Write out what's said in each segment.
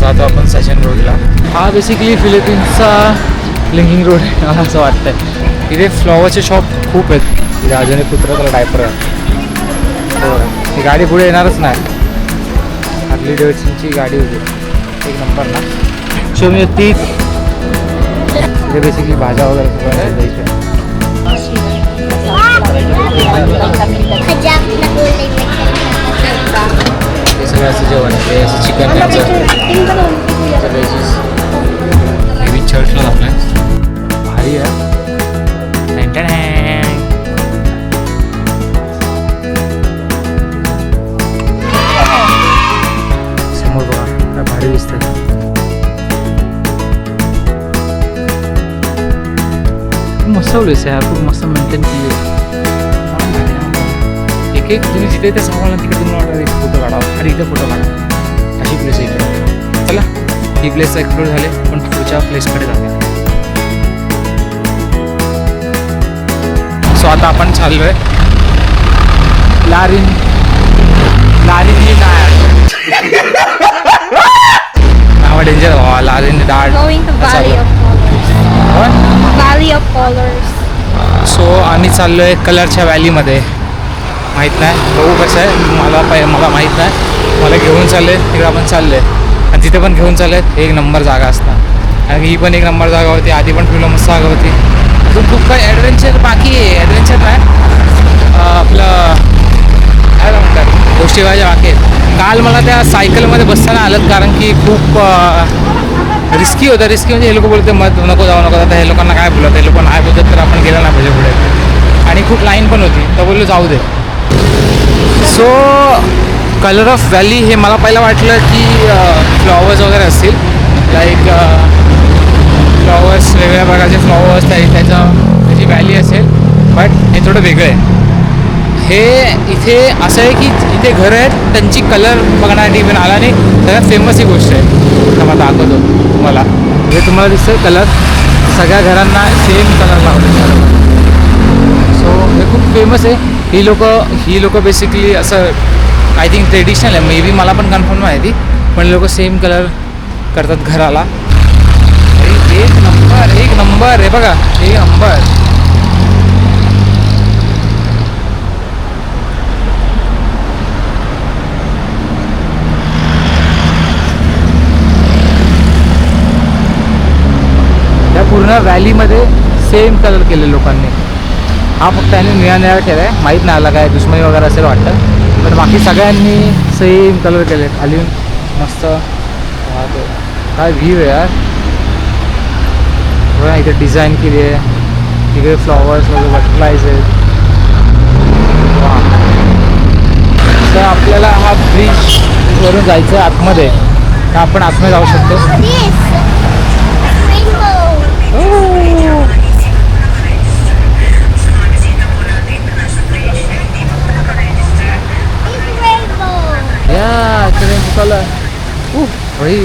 जातो आपण सचिन रोडला. हा बेसिकली फिलिपिन्सचा लिंकिंग रोड आहे मला असं वाटतंय. इथे फ्लॉवरचे शॉप खूप आहेत. इथे अजून एक कुत्रा त्याला डायपर हो, ही गाडी पुढे येणारच नाही. हार्ली डेव्हिडसनची गाडी होती एक नंबर ना. सो मी ती इथे बेसिकली भाज्या वगैरे सगळं आहे इथे. हे सगळं असं जेवण आहे. असं चिकन नवीन चर्चला आपल्या भारी आहे. समोर बघा काय भारी दिसतंय. मस्त प्लेस आहे, खूप मस्त मेंटेन केली आहे. एक एक तुम्ही जिथे ते सांगाल तिकडे तुम्हाला वाटतं एक फोटो काढा आणि इथे फोटो काढा, अशी प्लेस आहे इकडे. चला ही प्लेस एक्सप्लोर झाले, पण पुढच्या प्लेसकडे जाऊया. सो आता आपण चाललो आहे लारिन ही नाव डेंजर व्हा. लारिन डाळ सो आम्ही चाललो आहे कलरच्या व्हॅलीमध्ये. माहीत नाही बघू कसं आहे, मला माहीत नाही. मला घेऊन चालले तिकडे आपण चाललो आहे आणि तिथे पण घेऊन चालले एक नंबर जागा असतात. आणि ही पण एक नंबर जागा होती. आधी पण फिरलो मस्त जागा होती. अजून खूप काही ॲडव्हेंचर बाकी आहे. ॲडव्हेंचर नाही आपलं काय म्हणतात गोष्टी व्हायच्या बाकी आहेत. काल मला त्या सायकलमध्ये बसताना आलं कारण की खूप रिस्की होतं. रिस्की म्हणजे हे लोक बोलते मत नको जाऊ नको. आता हे लोकांना काय बोलत, हे लोक नाही बोलत तर आपण गेलं नाही पाहिजे पुढे. आणि खूप लाईन पण होती तर बोललो जाऊ दे. सो कलर ऑफ व्हॅली हे मला पहिलं वाटलं की फ्लॉवर्स वगैरे असतील, लाईक फ्लॉवर्स वेगवेगळ्या प्रकारचे फ्लॉवर्स त्याची व्हॅली असेल. बट हे थोडं वेगळं आहे. हे इथे असं आहे की इथे घरं आहेत त्यांची कलर बघण्यासाठी पण आला नाही. सगळ्यात फेमस ही गोष्ट आहे तर मला दाखवतो तुम्हाला. हे तुम्हाला दिसतं कलर सगळ्या घरांना सेम कलर लावले. सो हे खूप फेमस आहे. ही लोक बेसिकली असं आय थिंक ट्रेडिशनल आहे. मे बी मला पण कन्फर्म माहिती, पण लोक सेम कलर करतात घराला. एक नंबर आहे बघा, एक नंबर. या पूर्ण व्हॅलीमध्ये सेम कलर केले लोकांनी. हा फक्त त्याने निळा केला आहे. माहीत नाही आला काय दुश्मनी वगैरे असेल वाटतं, पण बाकी सगळ्यांनी सेम कलर केले. खाली मस्त काय व्ह्यू आहे यार. बघा इथे डिझाईन केली आहे. इकडे फ्लॉवर्स वगैरे बटरफ्लायज आहेत. तर आपल्याला हा ब्रिज वरून जायचं आहे आतमध्ये, तर आपण आतमध्ये जाऊ शकतो. भाई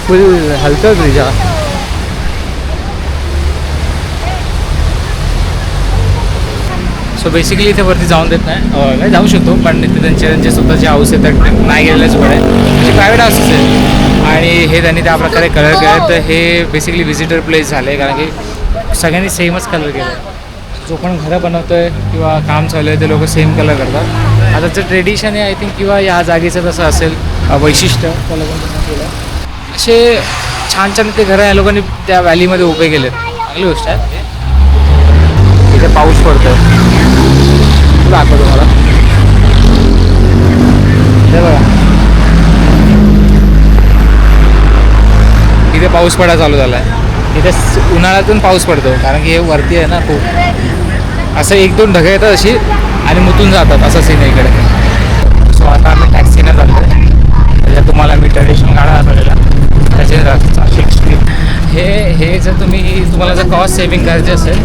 फुल हलका ब्रिज हा. सो बेसिकली इथे वरती जाऊन देत नाही जाऊ शकतो, पण इथे त्यांचे स्वतःचे हाऊस आहेत तर नाही गेलेलेच बरं आहे. म्हणजे प्रायव्हेट हाऊसेस आहेत आणि हे त्यांनी त्या प्रकारे कलर केलं. तर हे बेसिकली व्हिजिटर प्लेस झालं आहे कारण की सगळ्यांनी सेमच कलर केलं आहे. जो पण घरं बनवतो आहे किंवा काम चालू आहे ते लोक सेम कलर करतात. आता जर ट्रेडिशन आहे आय थिंक किंवा या जागेचं तसं असेल वैशिष्ट्य त्या लोकांनी तसं केलं. असे छान छान ते घरं या लोकांनी त्या व्हॅलीमध्ये उभे केलेत. चांगली गोष्ट आहे. इथे पाऊस पडतो दाखवतो मला. हे बघा इथे पाऊस पडायला चालू झाला आहे. इथे उन्हाळ्यातून पाऊस पडतो कारण की हे वरती आहे ना खूप. असं एक दोन ढगं येतात अशी आणि मुतून जातात असा सीन आहे इकडे. सो आता आम्ही टॅक्सीने जातो आहे. त्याच्यात तुम्हाला मी ट्रेडिशनल गाडा आलेला त्याचे हे जर तुम्हाला जर कॉस्ट सेविंग करायची असेल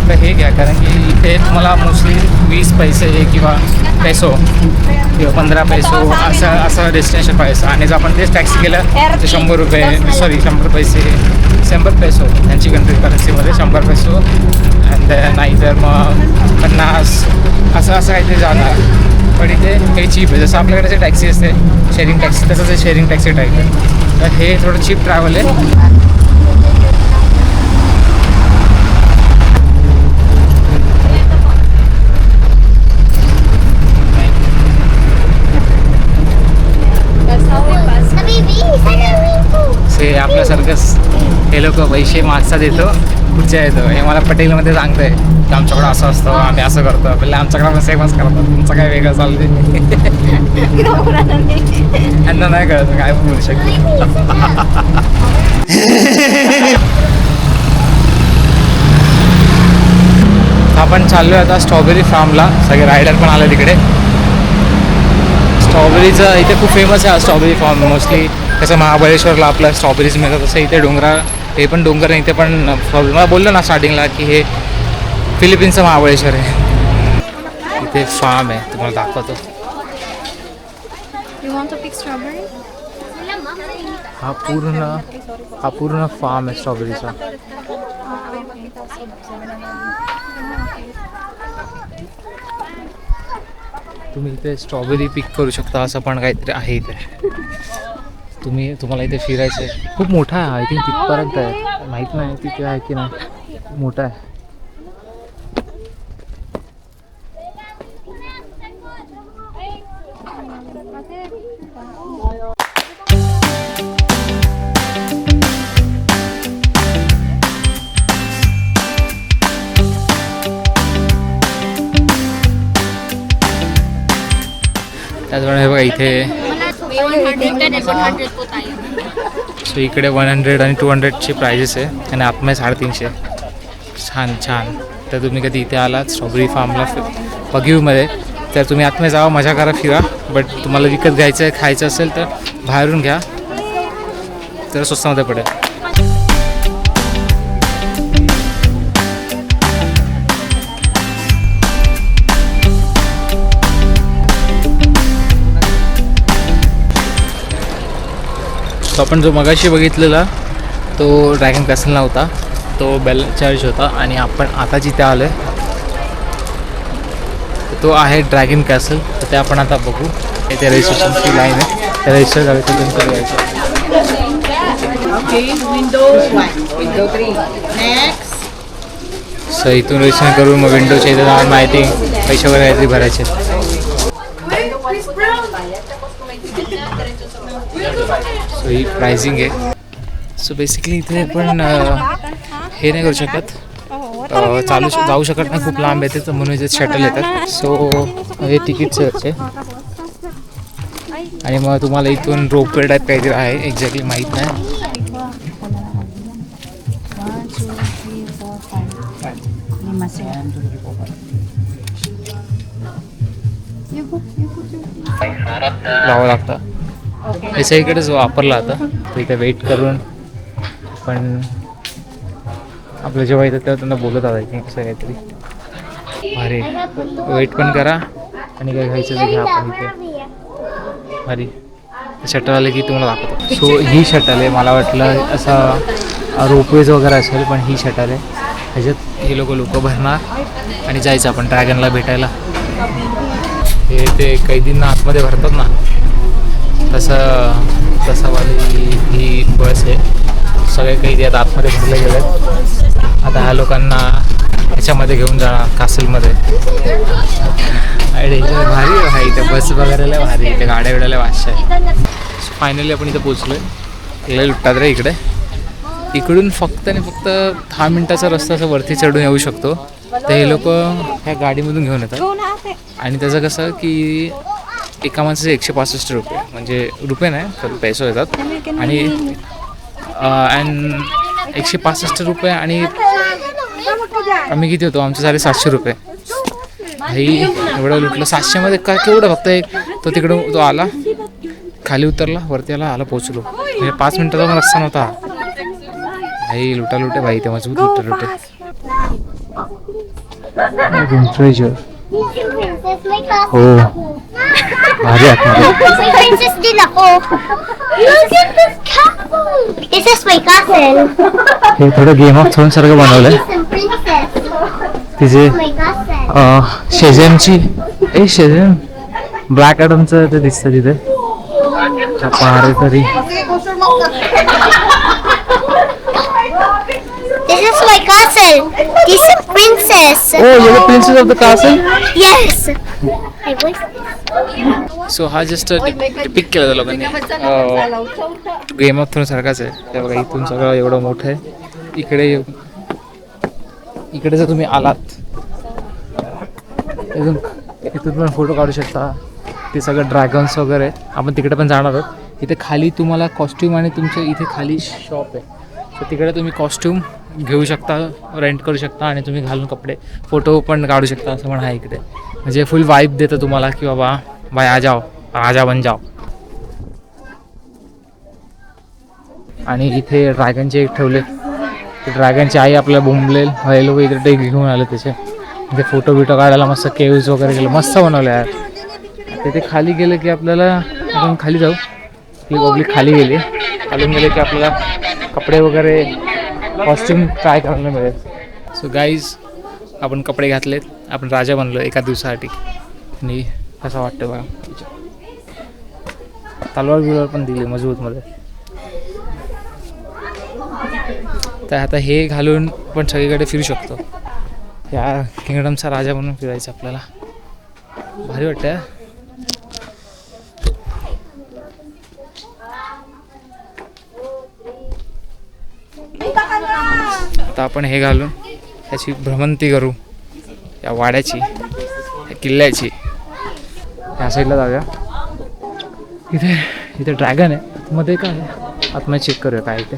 तर हे घ्या कारण की इथे तुम्हाला मोस्टली 20 पैसे किंवा पेसो किंवा 15 पैसो असं डेस्टिनेशन पाहिजे. आणि जर आपण तेच टॅक्सी केलं तर 100 रुपये 100 पैसे 100 पेसो त्यांची कंट्री करन्सीमध्ये 100 पेसो आणि नाही तर मग 50 असं काहीतरी जाणार. पण इथे हे चीप आहे. जसं आपल्याकडे जे टॅक्सी असते शेअरिंग टॅक्सी, तसंच हे शेअरिंग टॅक्सी टाईप आहे. तर हे थोडं चीप ट्रॅव्हल आहे. से आपल्यासारखंच हे लोक पैसे मागचा देतो पुढच्या येतो. हे मला पटेलमध्ये सांगतं आहे की आमच्याकडं असं असतं, आम्ही असं करतो. पहिले आमच्याकडं पण सेमच करतात, तुमचं काय वेगळं चालते. यांना नाही कळत काय बोलू शकते. आपण चाललो आहे आता स्ट्रॉबेरी फार्मला. सगळे रायडर पण आले तिकडे. स्ट्रॉबेरीचं इथे खूप फेमस आहे स्ट्रॉबेरी फार्म. मोस्टली कसं महाबळेश्वरला आपलं स्ट्रॉबेरीज मिळतात, तसं इथे डोंगराळ हे पण डोंगर आहे. इथे पण मला बोललो ना स्टार्टिंगला की हे फिलिपिन्सचं महाबळेश्वर आहे. इथे फार्म आहे, तुम्हाला दाखवतो. हा पूर्ण फार्म आहे स्ट्रॉबेरीचा. तुम्ही इथे स्ट्रॉबेरी पिक करू शकता, असं पण काहीतरी आहे इथे. तुम्हाला इथे फिरायचं आहे. खूप मोठा आहे, आय थिंक तिथपर्यंत आहे, माहीत नाही तिथे आहे की नाही. मोठा आहे. त्याचप्रमाणे हे बघा इथे सो इकडे 100 आणि 200ची प्राइजेस आहे आणि आतमध्ये 350. छान छान. तर तुम्ही कधी इथे आलात स्ट्रॉबेरी फार्मला पग्यूमध्ये तर तुम्ही आतमध्ये जावा, मजा करा, फिरा. बट तुम्हाला विकत घ्यायचं आहे, खायचं असेल तर बाहेरून घ्या, तर स्वस्तामध्ये पडेल. तो आपण जो मगाशी बघितलेला तो ड्रॅगन कॅसल नव्हता, तो बेल चर्च होता. आणि आपण आता जिथे आलो आहे तो आहे ड्रॅगन कॅसल. तर ते आपण आता बघू. इथे रजिस्ट्रेशनची लाईन आहे, त्या रजिस्टर करायचं नंतर यायचं. सो इथून रजिस्ट्रेशन करून मग विंडोच्या इथे जाऊन माहिती पैसे वगैरे काहीतरी भरायचे. सो ही प्राइसिंग आहे. सो बेसिकली इथे पण हे नाही करू शकत, जाऊ शकत नाही, खूप लांब येते, तर म्हणून इथे शटल येतात. सो हे तिकीटचं आहे आणि मग तुम्हाला इथून रोपवे टाईप काहीतरी आहे, एक्झॅक्टली माहीत नाही. लावावं लागतं. हे सगळीकडे जो वापरला आता तो इथे वेट करून पण आपलं जेव्हा येतं तेव्हा त्यांना बोलत आलं असं काहीतरी. अरे वेट पण करा आणि काय घ्यायचं ते घ्या आपण इथे. अरे शटल आलं की तुम्हाला दाखवतो. सो ही शटल आहे. मला वाटलं असं रोपवेज वगैरे असेल, पण ही शटल आहे. ह्याच्यात हे लोक भरणार आणि जायचं आपण ड्रॅगनला भेटायला. हे ते कैदींना आतमध्ये भरतात ना, तसं वाली ही बस आहे. सगळे कैदी आता आतमध्ये भरले गेले. आता ह्या लोकांना ह्याच्यामध्ये घेऊन जाणार कासलमध्ये. अरे भारी आहे इथे, बस वगैरे लय भारी, इथे गाड्या बिड्याला वाशा आहे. फायनली आपण इथे पोचलो आहे. लय लुटतात रे इकडे. इकडून फक्त आणि फक्त 10 मिनिटाचा रस्ता असं वरती चढून येऊ शकतो. तर हे लोक ह्या गाडीमधून घेऊन येतात. आणि त्याचं कसं की एका माणसाचे 165 रुपये, म्हणजे रुपये नाही तर पैसे येतात. आणि 165 रुपये आणि आम्ही किती होतो, आमचे झाले 700 रुपये. भाई एवढं लुटलं 700मध्ये काय, केवढं फक्त एक तो तिकडून तो आला, खाली उतरला, वरती आला पोचलो. म्हणजे 5 मिनिटाचा पण रस्ता नव्हता. भाई लुटा लुटे भाई, ते मजबूत लुटे लुटे. ट्रेजर हो भारी हे थोडं गेम ऑफ थ्रोन सारखं बनवलंय. तिचे शेझेनची शेझेन ब्लॅक ॲडमचं ते दिसतं तिथे पहारे तरी. This is my castle. This is a princess. Oh, you're the princess of the castle? Yes. I was. So हा जस्ट डिपिक केला लोकांनी गेम ऑफ थ्रोन सारखाच आहे. ते बघा इथून सगळं एवढं मोठं आहे. इकडे जर तुम्ही आलात इथून पण फोटो काढू शकता. ते सगळं ड्रॅगन्स वगैरे. आपण तिकडे पण जाणार आहोत. इथे खाली तुम्हाला कॉस्ट्यूम आणि तुमच्या इथे खाली शॉप आहे. सो तिकडे तुम्ही कॉस्ट्यूम घेऊ शकता, रेंट करू शकता आणि तुम्ही घालून कपडे फोटो पण काढू शकता. असं पण आहे इकडे. म्हणजे फुल वाईब देतं तुम्हाला की बाबा भाई आ जाओ, राजा बन जाओ. आणि इथे ड्रॅगनचे एक ठेवले. ड्रॅगनची आई आपल्याला बोंबलेल हे लोक इकडे घेऊन आले त्याचे. इथे फोटो बिटो काढायला मस्त केव्ज वगैरे केलं, मस्त बनवलं यार. तिथे खाली गेलं की आपल्याला आपण खाली जाऊ. पब्लिक खाली गेली. खालून गेले की आपल्याला कपडे वगैरे कॉस्ट्यूम ट्राय करायला मिळेल. सो गाईज आपण कपडे घातलेत. आपण राजा बनलो एका दिवसासाठी. आणि कसं वाटतं बघा. तलवार बिलवार पण दिली मजबूतमध्ये. तर आता हे घालून पण सगळीकडे फिरू शकतो. या किंगडमचा राजा म्हणून फिरायचं आपल्याला. भारी वाटतं. आता आपण हे घालून त्याची भ्रमंती करू या वाड्याची, या किल्ल्याची. ह्या साईडला जाऊया. इथे ड्रॅगन आहे. आतमध्ये काय आहे आतमध्ये चेक करूया काय इथे.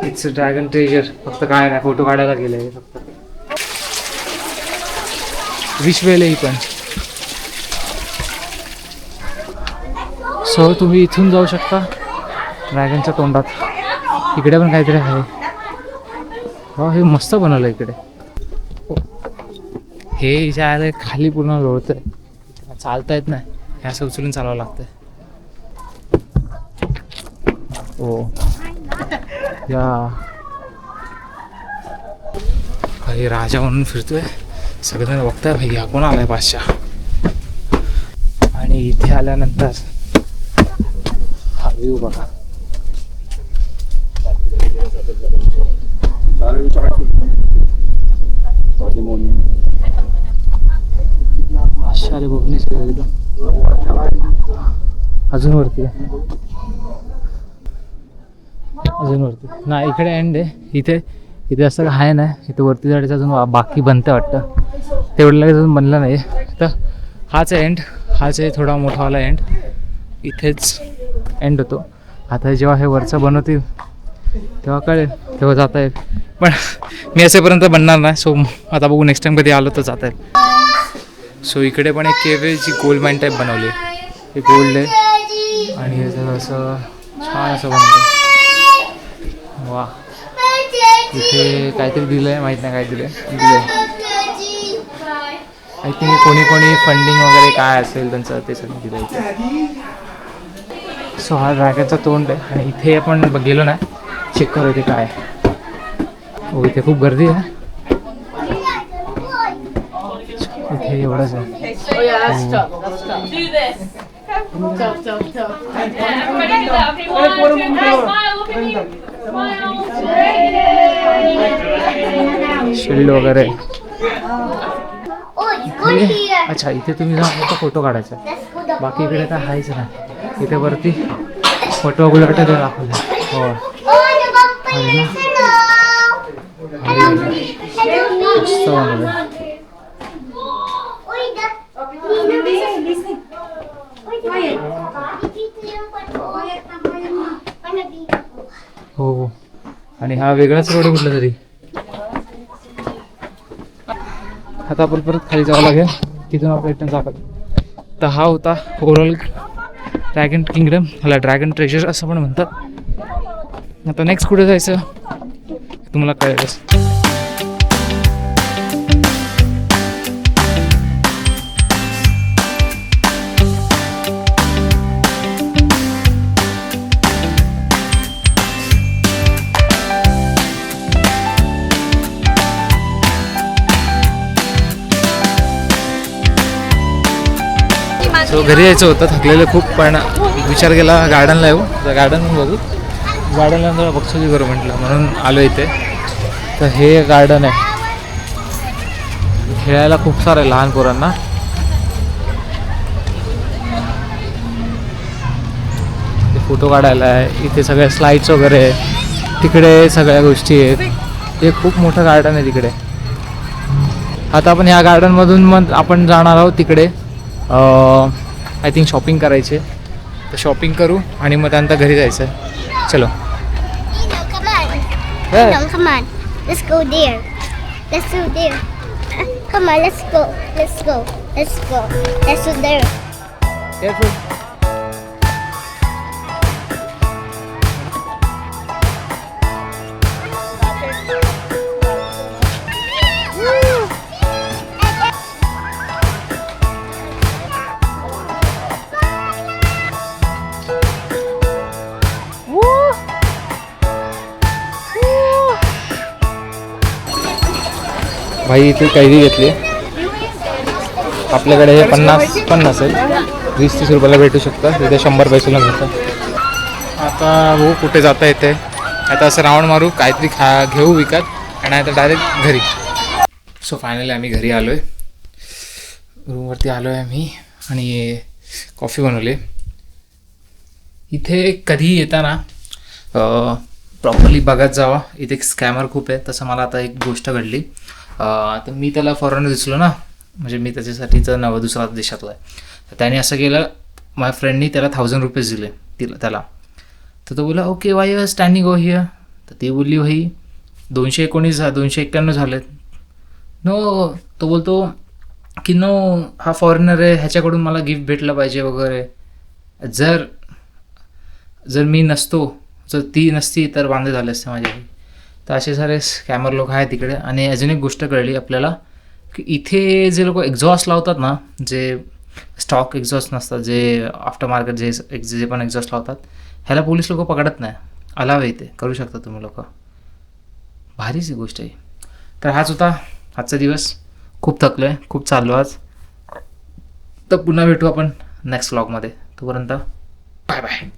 It's dragon treasure. फक्त काय नाही फोटो काढायला गेले फक्त. विश्वेल ही पण. सो तुम्ही इथून जाऊ शकता ड्रॅगनच्या तोंडात. इकडे पण काहीतरी आहे. हो हे मस्त बनवलं इकडे. हे जे आहे खाली पूर्ण लोळतं आहे. चालता येत नाही. हे असं उचलून चालावं लागतं. हो या काही राजा म्हणून फिरतोय. सगळेजण बघताय भाई हा कोण आलाय बादशाह. आणि इथे आल्यानंतर हा व्ह्यू बघा. अजून वरती नाही. इकडे एंड आहे. इथे असं आहे ना. इथे वरती जायचं अजून बाकी बनतं वाटतं. तेवढं लगेच अजून बनलं नाही. तर हाच एंड. हाच आहे थोडा मोठावाला एंड. इथेच एंड होतो. आता जेव्हा हे वरचं बनवतील तेव्हा कळेल, तेव्हा जाता येईल. पण मी असेपर्यंत बनणार नाही. सो आता बघू नेक्स्ट टाइम कधी आलो तर जाता येईल. सो इकडे पण एक केव आहे जी गोल्ड माइन टाईप बनवली. हे गोल्ड आहे आणि हे सगळं असं छान असं बनवलं. वा. इथे काहीतरी दिलं आहे, माहीत नाही काय दिलं आहे. आय थिंक कोणी फंडिंग वगैरे काय असेल त्यांचं ते सगळं दिलं इथे. सो हा ड्रॅगनचा तोंड आहे. आणि इथे आपण गेलो ना चेक करू इथे काय. हो इथे खूप गर्दी आहे. इथे एवढंच आहे. शिल्ड वगैरे. अच्छा इथे तुम्ही जाऊन फक्त फोटो काढायचा. बाकी इकडे काय आहेच नाही. इथे वरती फोटो वगैरे दाखवले. हो मस्त बनवलं. हो आणि हा वेगळाच रोड आहे कुठला तरी. आता आपण परत खाली जावं लागेल. तिथून आपण रिटर्न जातात. तर हा होता ओव्हरऑल ड्रॅगन किंगडम. ह्याला ड्रॅगन ट्रेजर असं पण म्हणतात. आता नेक्स्ट कुठे जायचं तुम्हाला कळेलच. सो घरी यायचं होतं, थकलेलं खूप, पण विचार केला गार्डनला येऊ, तर गार्डन बघू, गार्डनला जरा बक्षुसी करू म्हटलं, म्हणून आलो इथे. तर हे गार्डन आहे, खेळायला खूप सारं आहे लहान पोरांना. फोटो काढायला आहे इथे, सगळ्या स्लाईड्स वगैरे आहे तिकडे, सगळ्या गोष्टी आहेत. हे खूप मोठं गार्डन आहे तिकडे. आता आपण ह्या गार्डनमधून मग आपण जाणार आहोत तिकडे, आय थिंक शॉपिंग करायची आहे, तर शॉपिंग करू आणि मग त्यानंतर घरी जायचं आहे. चलो. Come on. Yeah. No, come on. Let's go there. Let's go there. Come on, let's go. Let's go. Let's go. Let's go there. Careful. भाई इथे कैरी घेतली, आपल्याकडे हे 50 आहे, 20-30 रुपयाला भेटू शकतं, इथे 100 पैसेला भेटतं. आता हो कुठे जाता येते, आता असं राऊंड मारू, काहीतरी घेऊ विकत आणि आता डायरेक्ट घरी. सो फायनली आम्ही घरी आलो आहे, रूमवरती आलो आहे आम्ही आणि कॉफी बनवली. इथे कधी येताना प्रॉपरली बघत जावा, इथे स्कॅमर खूप आहे. तसं मला आता एक गोष्ट घडली, तर मी त्याला फॉरेनर दिसलो ना, म्हणजे मी त्याच्यासाठीच दुसरा देशातला आहे, तर त्याने असं केलं, माझ्या फ्रेंडनी त्याला 1000 रुपीज दिले त्याला. तर तो बोला okay why are standing oh here, तर ती बोलली भाई 219 291 झालेत. नो, तो बोलतो की नो हा फॉरेनर आहे, ह्याच्याकडून मला गिफ्ट भेटलं पाहिजे वगैरे. जर मी नसतो, जर ती नसती तर वांदे झाले असते माझे. तर असे सारे स्कॅमर लोक आहेत तिकडे. आणि अजून एक गोष्ट कळली आपल्याला की इथे जे लोक एक्झॉस्ट लावतात ना, जे स्टॉक एक्झॉस्ट नसतात, जे आफ्टर मार्केट जे पण एक्झॉस्ट लावतात, ह्याला पोलीस लोक पकडत नाही. अलाव आहे, इथे करू शकता तुम्ही लोक. भारीच ही गोष्ट आहे. तर हाच होता आजचा दिवस. खूप थकलो आहे, खूप चाललो आज. तर पुन्हा भेटू आपण नेक्स्ट व्लॉगमध्ये. तोपर्यंत बाय बाय.